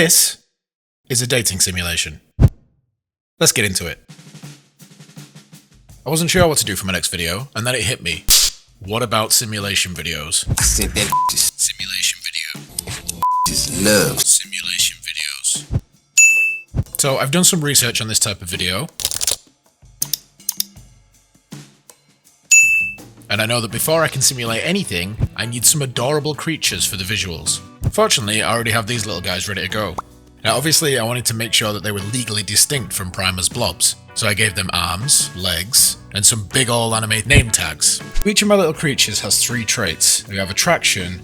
This is a dating simulation. Let's get into it. I wasn't sure what to do for my next video, and then it hit me. What about simulation videos? I said that Simulation video. just love. Simulation videos. So I've done some research on this type of video. And I know that before I can simulate anything, I need some adorable creatures for the visuals. Fortunately, I already have these little guys ready to go. Now obviously I wanted to make sure that they were legally distinct from Primer's blobs, so I gave them arms, legs, and some big ol' animated name tags. Each of my little creatures has 3 traits. We have attraction,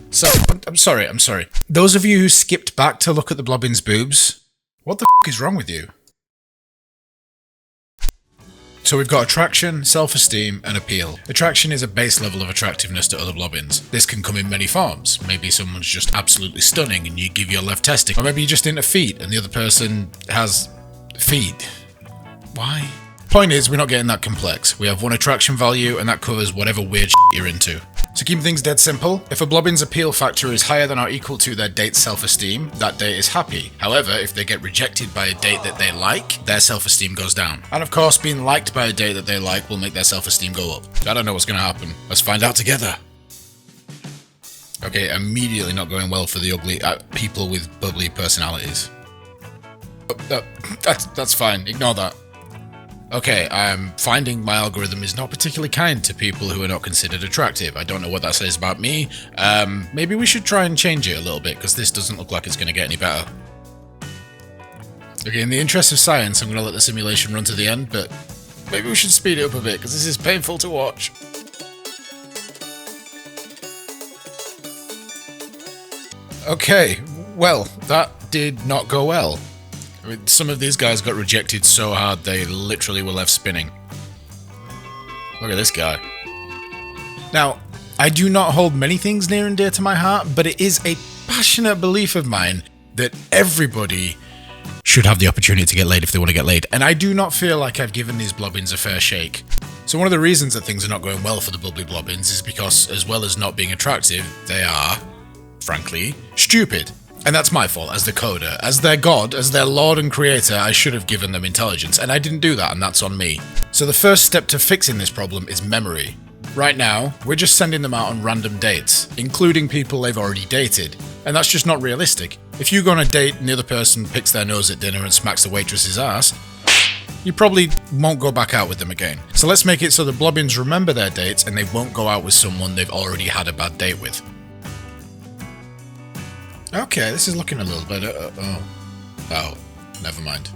I'm sorry. Those of you who skipped back to look at the Blobbins' boobs, what the f is wrong with you? So we've got attraction, self-esteem, and appeal. Attraction is a base level of attractiveness to other Blobbins. This can come in many forms. Maybe someone's just absolutely stunning and you give your left testicle. Or maybe you're just into feet and the other person has feet. Why? Point is, we're not getting that complex. We have one attraction value and that covers whatever weird shit you're into. To keep things dead simple, if a Blobbin's appeal factor is higher than or equal to their date's self-esteem, that date is happy. However, if they get rejected by a date that they like, their self-esteem goes down. And of course, being liked by a date that they like will make their self-esteem go up. I don't know what's going to happen. Let's find out together. Okay, immediately not going well for the ugly people with bubbly personalities. That's fine, ignore that. Okay, I'm finding my algorithm is not particularly kind to people who are not considered attractive. I don't know what that says about me. Maybe we should try and change it a little bit, because this doesn't look like it's going to get any better. Okay, in the interest of science, I'm going to let the simulation run to the end, but maybe we should speed it up a bit, because this is painful to watch. Okay, well, that did not go well. I mean, some of these guys got rejected so hard they literally were left spinning. Look at this guy. Now, I do not hold many things near and dear to my heart, but it is a passionate belief of mine that everybody should have the opportunity to get laid if they want to get laid. And I do not feel like I've given these Blobbins a fair shake. So one of the reasons that things are not going well for the bubbly Blobbins is because, as well as not being attractive, they are, frankly, stupid. And that's my fault as the coder. As their god, as their lord and creator, I should have given them intelligence, and I didn't do that, and that's on me. So the first step to fixing this problem is memory. Right now, we're just sending them out on random dates, including people they've already dated. And that's just not realistic. If you go on a date and the other person picks their nose at dinner and smacks the waitress's ass, you probably won't go back out with them again. So let's make it so the Blobbins remember their dates and they won't go out with someone they've already had a bad date with. Okay, this is looking a little better. Oh, never mind.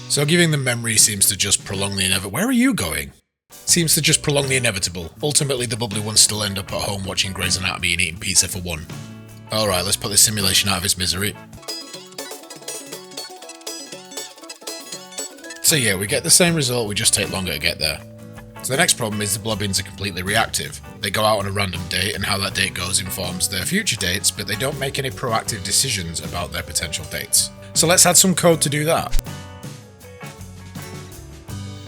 So giving them memory seems to just prolong the inevitable. Where are you going? Seems to just prolong the inevitable. Ultimately, the bubbly ones still end up at home watching Grey's Anatomy and eating pizza for one. Alright, let's put this simulation out of its misery. So yeah, we get the same result, we just take longer to get there. So the next problem is the Blobbins are completely reactive. They go out on a random date and how that date goes informs their future dates, but they don't make any proactive decisions about their potential dates. So let's add some code to do that.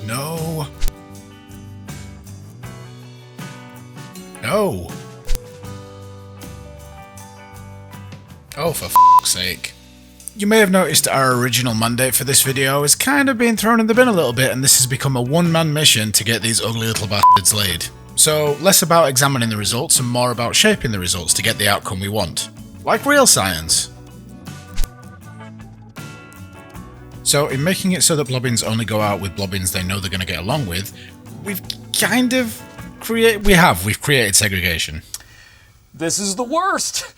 No. No. Oh, for f***'s sake. You may have noticed our original mandate for this video is kind of being thrown in the bin a little bit, and this has become a one-man mission to get these ugly little bastards laid. So less about examining the results and more about shaping the results to get the outcome we want. Like real science. So in making it so that Blobbins only go out with Blobbins they know they're going to get along with, we've created segregation. This is the worst!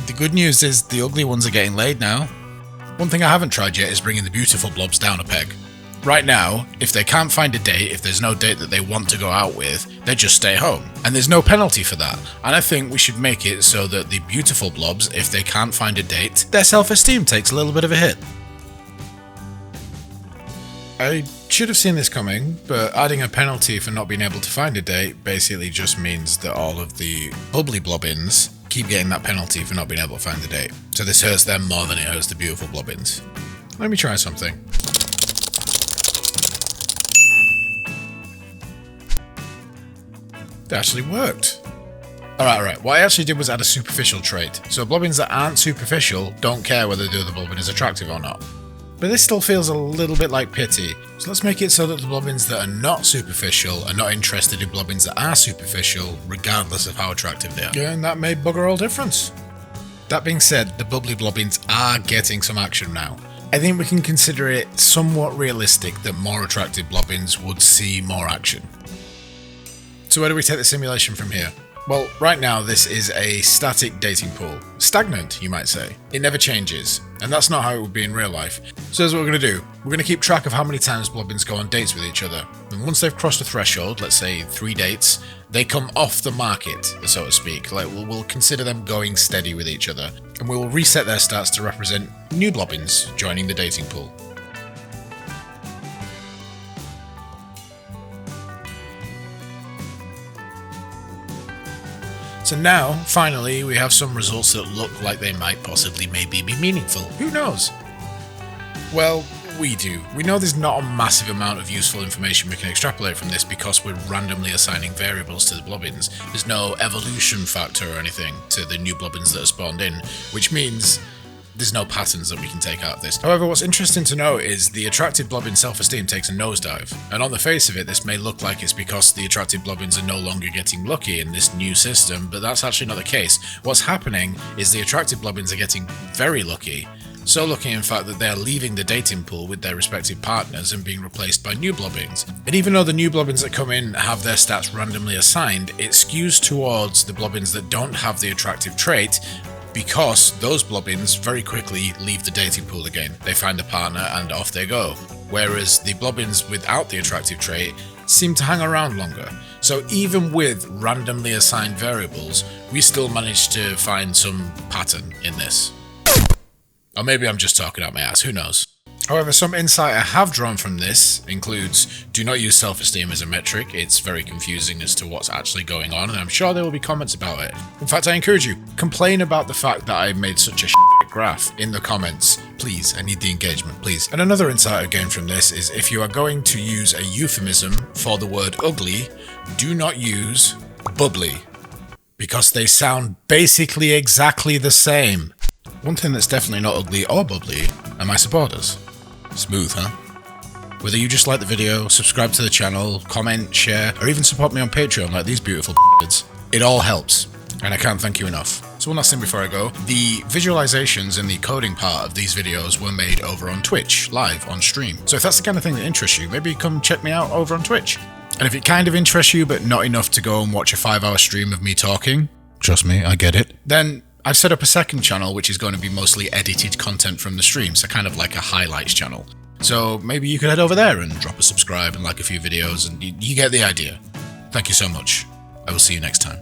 The good news is the ugly ones are getting laid now. One thing I haven't tried yet is bringing the beautiful blobs down a peg. Right now, if they can't find a date, if there's no date that they want to go out with, they just stay home. And there's no penalty for that. And I think we should make it so that the beautiful blobs, if they can't find a date, their self-esteem takes a little bit of a hit. I should have seen this coming, but adding a penalty for not being able to find a date basically just means that all of the bubbly Blobbins keep getting that penalty for not being able to find the date. So this hurts them more than it hurts the beautiful Blobbins. Let me try something. That actually worked. Alright. What I actually did was add a superficial trait. So Blobbins that aren't superficial don't care whether the other Blobbin is attractive or not. But this still feels a little bit like pity. So let's make it so that the Blobbins that are not superficial are not interested in Blobbins that are superficial, regardless of how attractive they are. Yeah, and that made bugger all difference. That being said, the bubbly Blobbins are getting some action now. I think we can consider it somewhat realistic that more attractive Blobbins would see more action. So where do we take the simulation from here? Well, right now this is a static dating pool. Stagnant, you might say. It never changes, and that's not how it would be in real life. So here's what we're going to do. We're going to keep track of how many times Blobbins go on dates with each other. And once they've crossed a threshold, let's say 3 dates, they come off the market, so to speak. Like we'll consider them going steady with each other. And we will reset their stats to represent new Blobbins joining the dating pool. So now, finally, we have some results that look like they might possibly maybe be meaningful. Who knows? Well, we do. We know there's not a massive amount of useful information we can extrapolate from this because we're randomly assigning variables to the Blobbins. There's no evolution factor or anything to the new Blobbins that are spawned in, which means there's no patterns that we can take out of this. However, what's interesting to note is the attractive Blobbin self-esteem takes a nosedive. And on the face of it, this may look like it's because the attractive Blobbins are no longer getting lucky in this new system, but that's actually not the case. What's happening is the attractive Blobbins are getting very lucky. So lucky, in fact, that they're leaving the dating pool with their respective partners and being replaced by new Blobbins. And even though the new Blobbins that come in have their stats randomly assigned, it skews towards the Blobbins that don't have the attractive trait, because those Blobbins very quickly leave the dating pool again. They find a partner and off they go. Whereas the Blobbins without the attractive trait seem to hang around longer. So even with randomly assigned variables, we still manage to find some pattern in this. Or maybe I'm just talking out my ass, who knows? However, some insight I have drawn from this includes, do not use self-esteem as a metric. It's very confusing as to what's actually going on, and I'm sure there will be comments about it. In fact, I encourage you, complain about the fact that I made such a graph in the comments. Please, I need the engagement, please. And another insight I gained from this is if you are going to use a euphemism for the word ugly, do not use bubbly, because they sound basically exactly the same. One thing that's definitely not ugly or bubbly are my supporters. Smooth, huh? Whether you just like the video, subscribe to the channel, comment, share, or even support me on Patreon like these beautiful b****s, it all helps, and I can't thank you enough. So one last thing before I go, the visualizations and the coding part of these videos were made over on Twitch, live on stream. So if that's the kind of thing that interests you, maybe come check me out over on Twitch. And if it kind of interests you but not enough to go and watch a 5-hour stream of me talking, trust me, I get it, then I've set up a second channel which is going to be mostly edited content from the stream, so kind of like a highlights channel. So maybe you could head over there and drop a subscribe and like a few videos, and you get the idea. Thank you so much. I will see you next time.